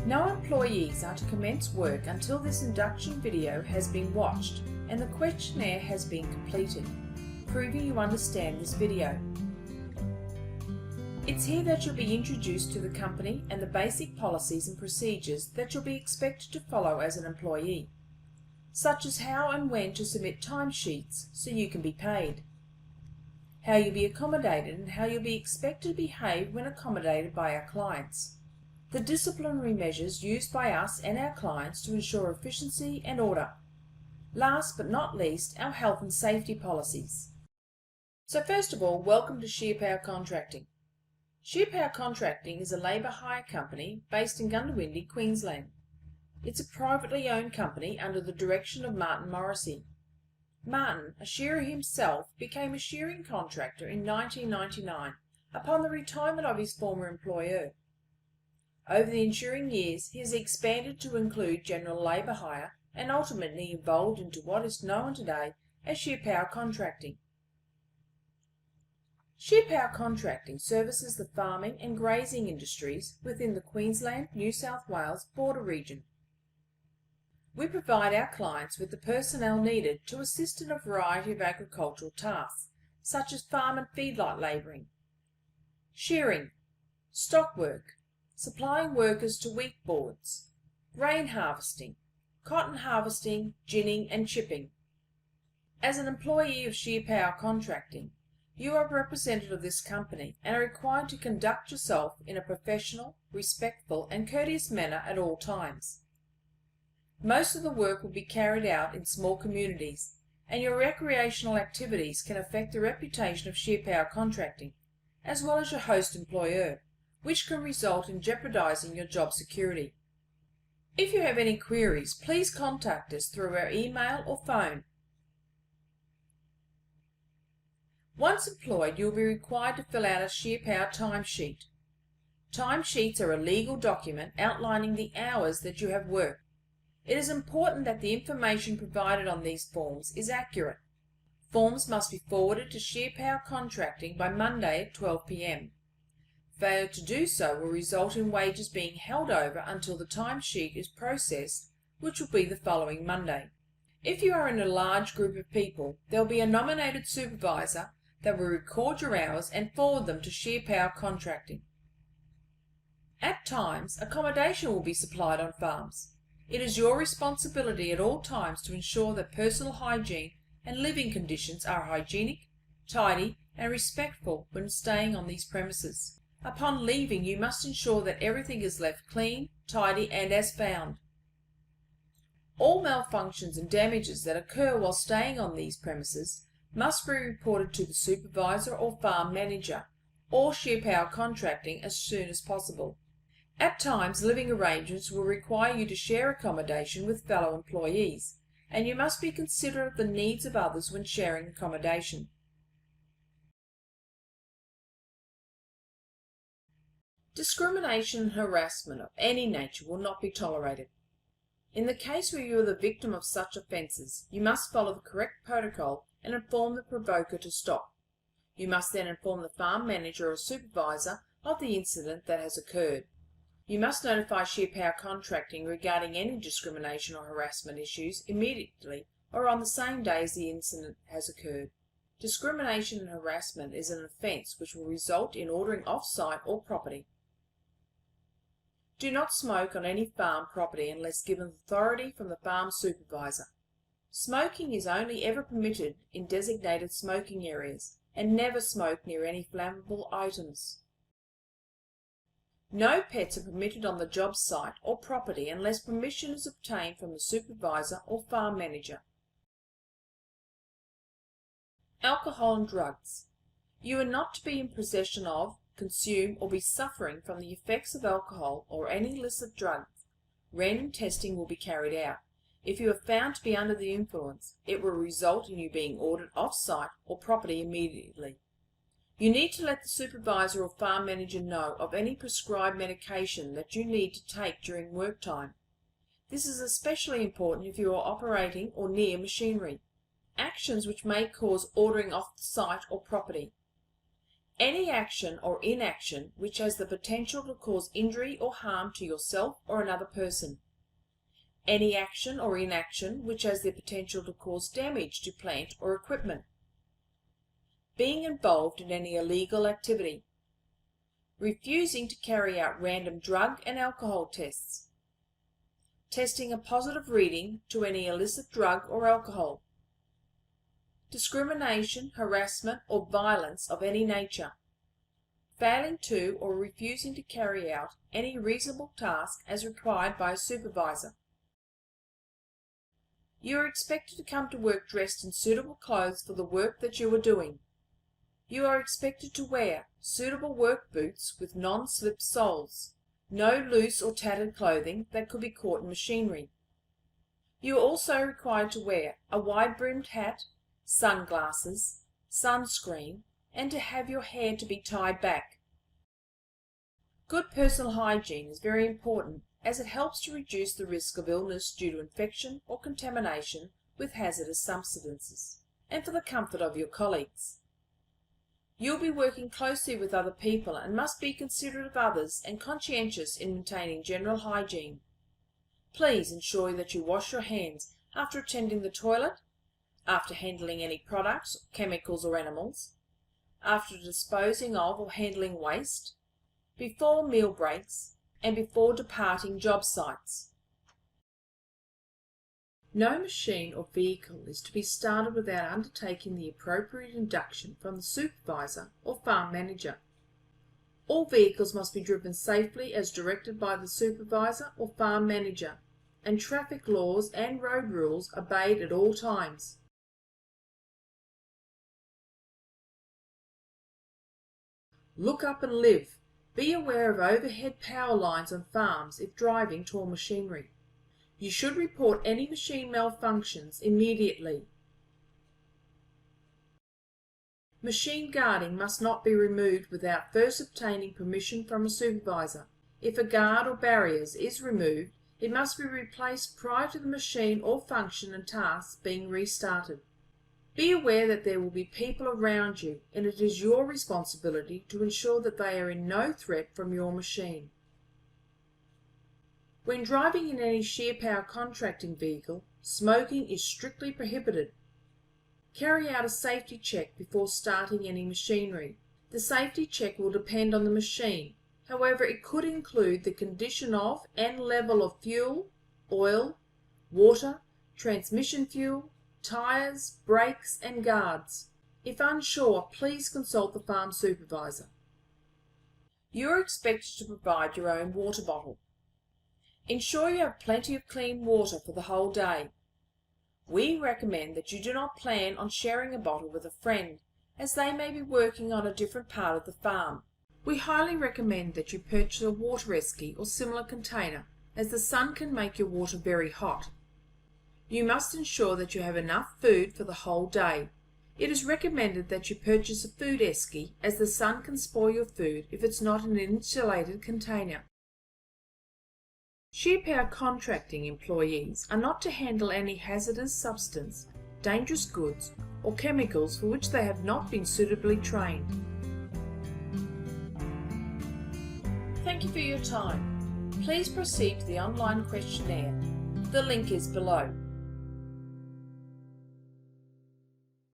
No employees are to commence work until this induction video has been watched and the questionnaire has been completed, proving you understand this video. It's here that you'll be introduced to the company and the basic policies and procedures that you'll be expected to follow as an employee, such as how and when to submit timesheets so you can be paid, how you'll be accommodated and how you'll be expected to behave when accommodated by our clients, the disciplinary measures used by us and our clients to ensure efficiency and order. Last but not least, our health and safety policies. So first of all, welcome to Shearpower Contracting. Shearpower Contracting is a labour hire company based in Goondiwindi, Queensland. It's a privately owned company under the direction of Martin Morrissey. Martin, a shearer himself, became a shearing contractor in 1999 upon the retirement of his former employer. Over the ensuing years, he has expanded to include general labour hire and ultimately evolved into what is known today as Shearpower Contracting. Shearpower Contracting services the farming and grazing industries within the Queensland-New South Wales border region. We provide our clients with the personnel needed to assist in a variety of agricultural tasks, such as farm and feedlot labouring, shearing, stock work, supplying workers to wheat boards, grain harvesting, cotton harvesting, ginning and chipping. As an employee of Shearpower Contracting, you are a representative of this company and are required to conduct yourself in a professional, respectful and courteous manner at all times. Most of the work will be carried out in small communities, and your recreational activities can affect the reputation of Shearpower Contracting, as well as your host employer, which can result in jeopardizing your job security. If you have any queries, please contact us through our email or phone. Once employed, you will be required to fill out a Shearpower timesheet. Timesheets are a legal document outlining the hours that you have worked. It is important that the information provided on these forms is accurate. Forms must be forwarded to Shearpower Contracting by Monday at 12 p.m. Failure to do so will result in wages being held over until the timesheet is processed, which will be the following Monday. If you are in a large group of people, there will be a nominated supervisor that will record your hours and forward them to Shearpower Contracting. At times, accommodation will be supplied on farms. It is your responsibility at all times to ensure that personal hygiene and living conditions are hygienic, tidy and respectful when staying on these premises. Upon leaving, you must ensure that everything is left clean, tidy and as found. All malfunctions and damages that occur while staying on these premises must be reported to the supervisor or farm manager or Shearpower Contracting as soon as possible. At times, living arrangements will require you to share accommodation with fellow employees, and you must be considerate of the needs of others when sharing accommodation. Discrimination and harassment of any nature will not be tolerated. In the case where you are the victim of such offences, you must follow the correct protocol and inform the provoker to stop. You must then inform the farm manager or supervisor of the incident that has occurred. You must notify Shearpower Contracting regarding any discrimination or harassment issues immediately or on the same day as the incident has occurred. Discrimination and harassment is an offence which will result in ordering off-site or property. Do not smoke on any farm property unless given authority from the farm supervisor. Smoking is only ever permitted in designated smoking areas, and never smoke near any flammable items. No pets are permitted on the job site or property unless permission is obtained from the supervisor or farm manager. Alcohol and drugs. You are not to be in possession of, consume or be suffering from the effects of alcohol or any illicit drugs. Random testing will be carried out. If you are found to be under the influence, it will result in you being ordered off-site or property immediately. You need to let the supervisor or farm manager know of any prescribed medication that you need to take during work time. This is especially important if you are operating or near machinery. Actions which may cause ordering off the site or property. Any action or inaction which has the potential to cause injury or harm to yourself or another person. Any action or inaction which has the potential to cause damage to plant or equipment. Being involved in any illegal activity. Refusing to carry out random drug and alcohol tests. Testing a positive reading to any illicit drug or alcohol. Discrimination, harassment, or violence of any nature. Failing to or refusing to carry out any reasonable task as required by a supervisor. You are expected to come to work dressed in suitable clothes for the work that you are doing. You are expected to wear suitable work boots with non-slip soles, no loose or tattered clothing that could be caught in machinery. You are also required to wear a wide-brimmed hat, sunglasses, sunscreen, and to have your hair to be tied back. Good personal hygiene is very important as it helps to reduce the risk of illness due to infection or contamination with hazardous substances, and for the comfort of your colleagues. You'll be working closely with other people and must be considerate of others and conscientious in maintaining general hygiene. Please ensure that you wash your hands after attending the toilet, after handling any products, chemicals or animals, after disposing of or handling waste, before meal breaks, and before departing job sites. No machine or vehicle is to be started without undertaking the appropriate induction from the supervisor or farm manager. All vehicles must be driven safely as directed by the supervisor or farm manager, and traffic laws and road rules obeyed at all times. Look up and live. Be aware of overhead power lines on farms if driving tall machinery. You should report any machine malfunctions immediately. Machine guarding must not be removed without first obtaining permission from a supervisor. If a guard or barriers is removed, it must be replaced prior to the machine or function and tasks being restarted. Be aware that there will be people around you, and it is your responsibility to ensure that they are in no threat from your machine. When driving in any Shearpower contracting vehicle, smoking is strictly prohibited. Carry out a safety check before starting any machinery. The safety check will depend on the machine. However, it could include the condition of and level of fuel, oil, water, transmission fuel, tyres, brakes and guards. If unsure, please consult the farm supervisor. You are expected to provide your own water bottle. Ensure you have plenty of clean water for the whole day. We recommend that you do not plan on sharing a bottle with a friend, as they may be working on a different part of the farm. We highly recommend that you purchase a water esky or similar container, as the sun can make your water very hot. You must ensure that you have enough food for the whole day. It is recommended that you purchase a food esky, as the sun can spoil your food if it's not in an insulated container. Shearpower contracting employees are not to handle any hazardous substance, dangerous goods, or chemicals for which they have not been suitably trained. Thank you for your time. Please proceed to the online questionnaire. The link is below.